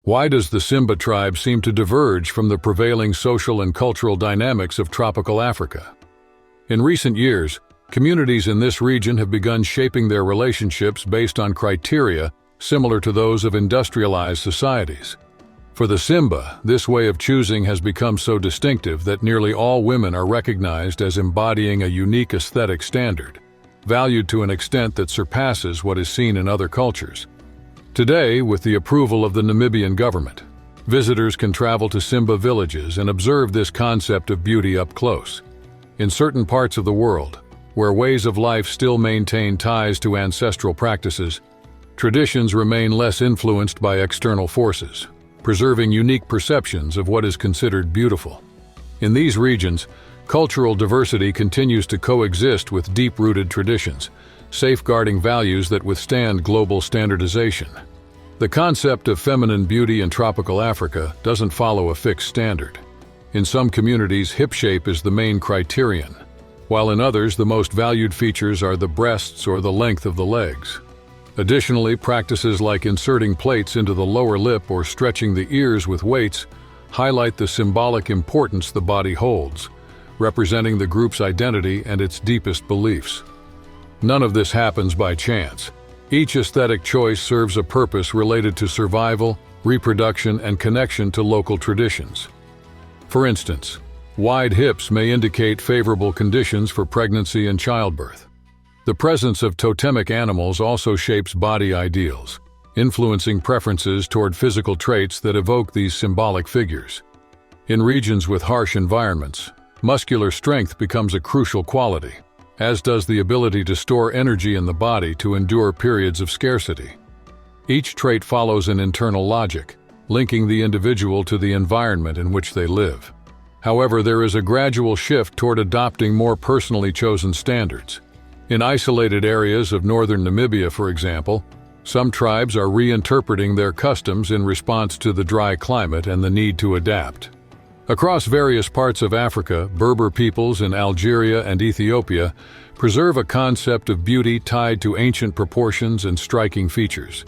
Why does the Simba tribe seem to diverge from the prevailing social and cultural dynamics of tropical Africa? In recent years, communities in this region have begun shaping their relationships based on criteria similar to those of industrialized societies. For the Simba, this way of choosing has become so distinctive that nearly all women are recognized as embodying a unique aesthetic standard, valued to an extent that surpasses what is seen in other cultures. Today, with the approval of the Namibian government, visitors can travel to Simba villages and observe this concept of beauty up close. In certain parts of the world, where ways of life still maintain ties to ancestral practices, traditions remain less influenced by external forces, preserving unique perceptions of what is considered beautiful. In these regions, cultural diversity continues to coexist with deep-rooted traditions, safeguarding values that withstand global standardization. The concept of feminine beauty in tropical Africa doesn't follow a fixed standard. In some communities, hip shape is the main criterion, while in others the most valued features are the breasts or the length of the legs. Additionally, practices like inserting plates into the lower lip or stretching the ears with weights highlight the symbolic importance the body holds, representing the group's identity and its deepest beliefs. None of this happens by chance. Each aesthetic choice serves a purpose related to survival, reproduction, and connection to local traditions. For instance, wide hips may indicate favorable conditions for pregnancy and childbirth. The presence of totemic animals also shapes body ideals, influencing preferences toward physical traits that evoke these symbolic figures. In regions with harsh environments, muscular strength becomes a crucial quality, as does the ability to store energy in the body to endure periods of scarcity. Each trait follows an internal logic, linking the individual to the environment in which they live. However, there is a gradual shift toward adopting more personally chosen standards. In isolated areas of northern Namibia, for example, some tribes are reinterpreting their customs in response to the dry climate and the need to adapt. Across various parts of Africa, Berber peoples in Algeria and Ethiopia preserve a concept of beauty tied to ancient proportions and striking features.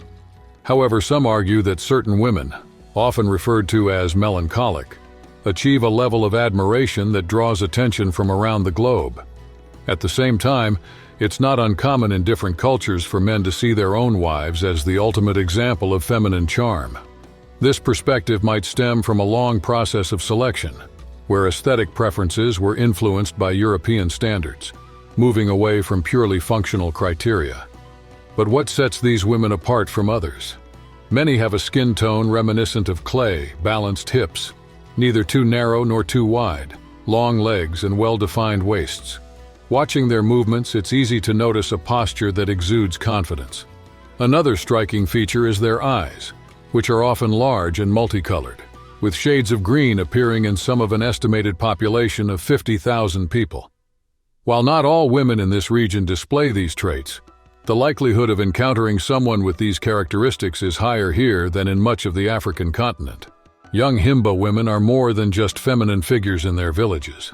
However, some argue that certain women, often referred to as melancholic, achieve a level of admiration that draws attention from around the globe. At the same time, it's not uncommon in different cultures for men to see their own wives as the ultimate example of feminine charm. This perspective might stem from a long process of selection, where aesthetic preferences were influenced by European standards, moving away from purely functional criteria. But what sets these women apart from others? Many have a skin tone reminiscent of clay, balanced hips, neither too narrow nor too wide, long legs and well-defined waists. Watching their movements, it's easy to notice a posture that exudes confidence. Another striking feature is their eyes, which are often large and multicolored, with shades of green appearing in some of an estimated population of 50,000 people. While not all women in this region display these traits, the likelihood of encountering someone with these characteristics is higher here than in much of the African continent. Young Himba women are more than just feminine figures in their villages.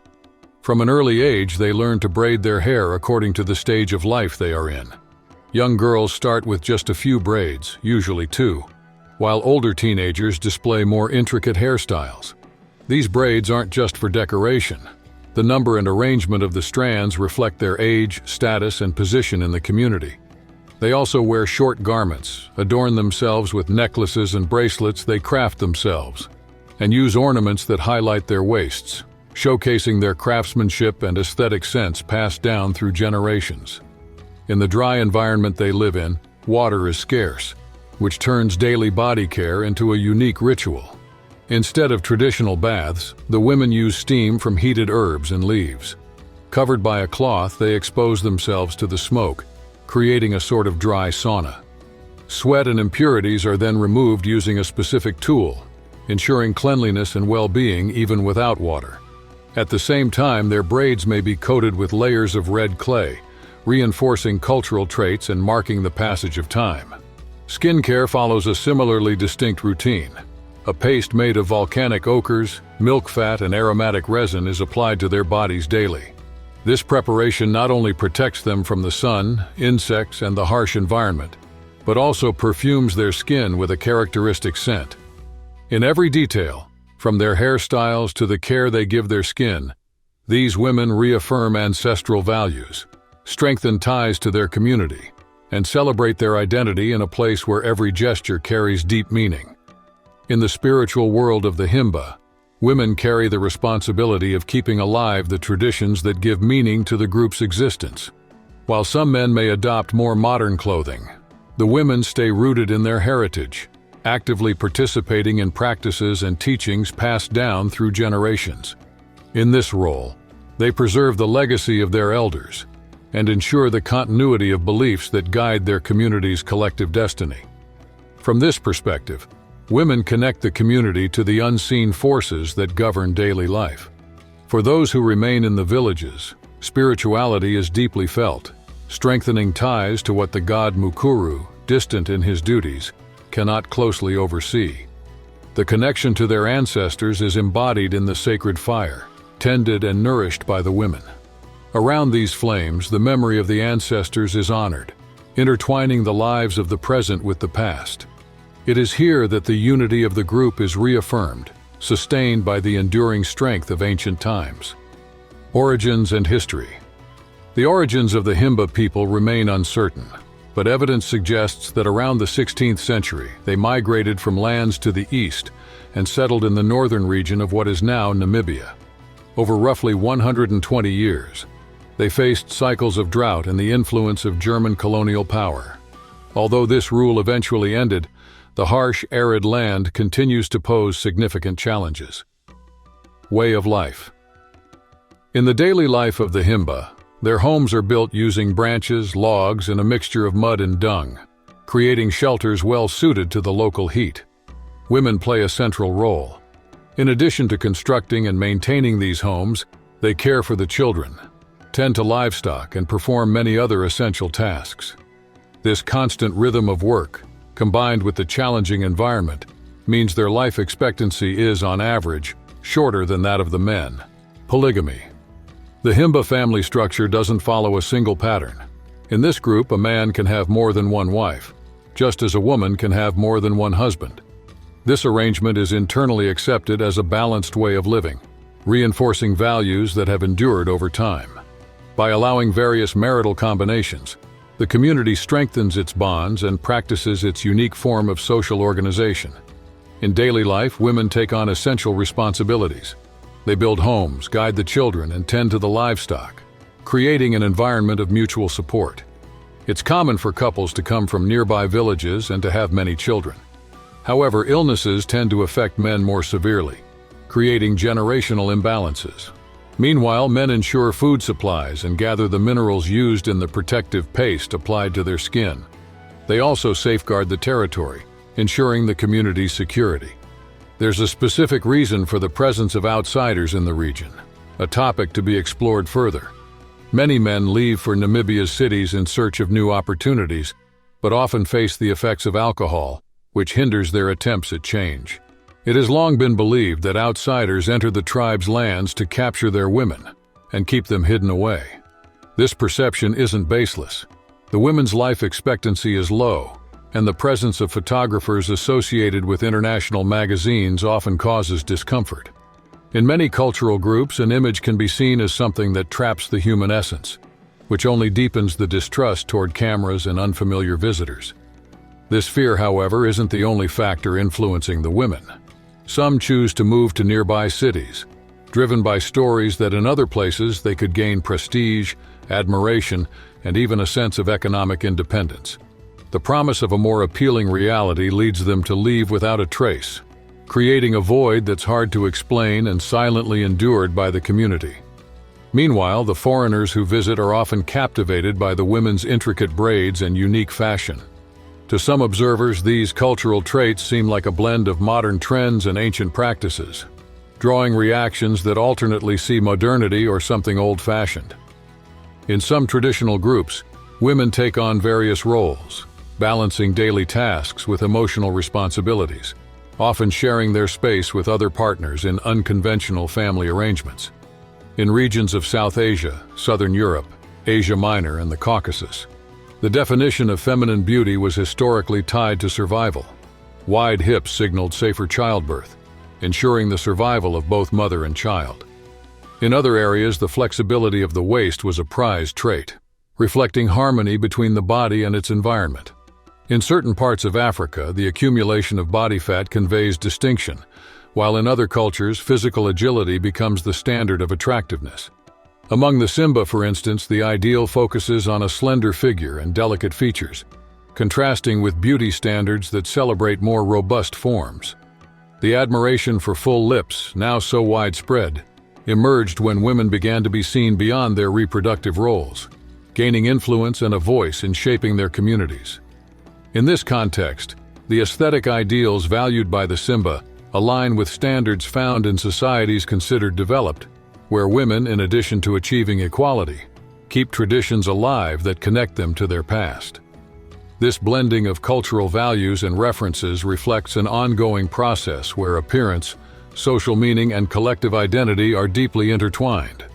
From an early age, they learn to braid their hair according to the stage of life they are in. Young girls start with just a few braids, usually 2, while older teenagers display more intricate hairstyles. These braids aren't just for decoration. The number and arrangement of the strands reflect their age, status, and position in the community. They also wear short garments, adorn themselves with necklaces and bracelets they craft themselves, and use ornaments that highlight their waists, showcasing their craftsmanship and aesthetic sense passed down through generations. In the dry environment they live in, water is scarce, which turns daily body care into a unique ritual. Instead of traditional baths, the women use steam from heated herbs and leaves. Covered by a cloth, they expose themselves to the smoke, creating a sort of dry sauna. Sweat and impurities are then removed using a specific tool, ensuring cleanliness and well-being even without water. At the same time, their braids may be coated with layers of red clay, reinforcing cultural traits and marking the passage of time. Skincare follows a similarly distinct routine. A paste made of volcanic ochres, milk fat, and aromatic resin is applied to their bodies daily. This preparation not only protects them from the sun, insects, and the harsh environment, but also perfumes their skin with a characteristic scent. In every detail, from their hairstyles to the care they give their skin, these women reaffirm ancestral values, strengthen ties to their community, and celebrate their identity in a place where every gesture carries deep meaning. In the spiritual world of the Himba, women carry the responsibility of keeping alive the traditions that give meaning to the group's existence. While some men may adopt more modern clothing, the women stay rooted in their heritage, actively participating in practices and teachings passed down through generations. In this role, they preserve the legacy of their elders and ensure the continuity of beliefs that guide their community's collective destiny. From this perspective, women connect the community to the unseen forces that govern daily life. For those who remain in the villages, spirituality is deeply felt, strengthening ties to what the god Mukuru, distant in his duties, cannot closely oversee. The connection to their ancestors is embodied in the sacred fire, tended and nourished by the women. Around these flames, the memory of the ancestors is honored, intertwining the lives of the present with the past. It is here that the unity of the group is reaffirmed, sustained by the enduring strength of ancient times. Origins and history. The origins of the Himba people remain uncertain, but evidence suggests that around the 16th century they migrated from lands to the east and settled in the northern region of what is now Namibia. Over roughly 120 years, they faced cycles of drought and the influence of German colonial power. Although this rule eventually ended, the harsh, arid land continues to pose significant challenges. Way of life. In the daily life of the Himba, their homes are built using branches, logs, and a mixture of mud and dung, creating shelters well suited to the local heat. Women play a central role. In addition to constructing and maintaining these homes, they care for the children, tend to livestock, and perform many other essential tasks. This constant rhythm of work, combined with the challenging environment, means their life expectancy is, on average, shorter than that of the men. Polygamy. The Himba family structure doesn't follow a single pattern. In this group, a man can have more than one wife, just as a woman can have more than one husband. This arrangement is internally accepted as a balanced way of living, reinforcing values that have endured over time. By allowing various marital combinations, the community strengthens its bonds and practices its unique form of social organization. In daily life, women take on essential responsibilities. They build homes, guide the children, and tend to the livestock, creating an environment of mutual support. It's common for couples to come from nearby villages and to have many children. However, illnesses tend to affect men more severely, creating generational imbalances. Meanwhile, men ensure food supplies and gather the minerals used in the protective paste applied to their skin. They also safeguard the territory, ensuring the community's security. There's a specific reason for the presence of outsiders in the region, a topic to be explored further. Many men leave for Namibia's cities in search of new opportunities, but often face the effects of alcohol, which hinders their attempts at change. It has long been believed that outsiders enter the tribe's lands to capture their women and keep them hidden away. This perception isn't baseless. The women's life expectancy is low, and the presence of photographers associated with international magazines often causes discomfort. In many cultural groups, an image can be seen as something that traps the human essence, which only deepens the distrust toward cameras and unfamiliar visitors. This fear, however, isn't the only factor influencing the women. Some choose to move to nearby cities, driven by stories that in other places they could gain prestige, admiration, and even a sense of economic independence. The promise of a more appealing reality leads them to leave without a trace, creating a void that's hard to explain and silently endured by the community. Meanwhile, the foreigners who visit are often captivated by the women's intricate braids and unique fashion. To some observers, these cultural traits seem like a blend of modern trends and ancient practices, drawing reactions that alternately see modernity or something old-fashioned. In some traditional groups, women take on various roles, balancing daily tasks with emotional responsibilities, often sharing their space with other partners in unconventional family arrangements. In regions of South Asia, Southern Europe, Asia Minor, and the Caucasus, the definition of feminine beauty was historically tied to survival. Wide hips signaled safer childbirth, ensuring the survival of both mother and child. In other areas, the flexibility of the waist was a prized trait, reflecting harmony between the body and its environment. In certain parts of Africa, the accumulation of body fat conveys distinction, while in other cultures, physical agility becomes the standard of attractiveness. Among the Simba, for instance, the ideal focuses on a slender figure and delicate features, contrasting with beauty standards that celebrate more robust forms. The admiration for full lips, now so widespread, emerged when women began to be seen beyond their reproductive roles, gaining influence and a voice in shaping their communities. In this context, the aesthetic ideals valued by the Simba align with standards found in societies considered developed, where women, in addition to achieving equality, keep traditions alive that connect them to their past. This blending of cultural values and references reflects an ongoing process where appearance, social meaning, and collective identity are deeply intertwined.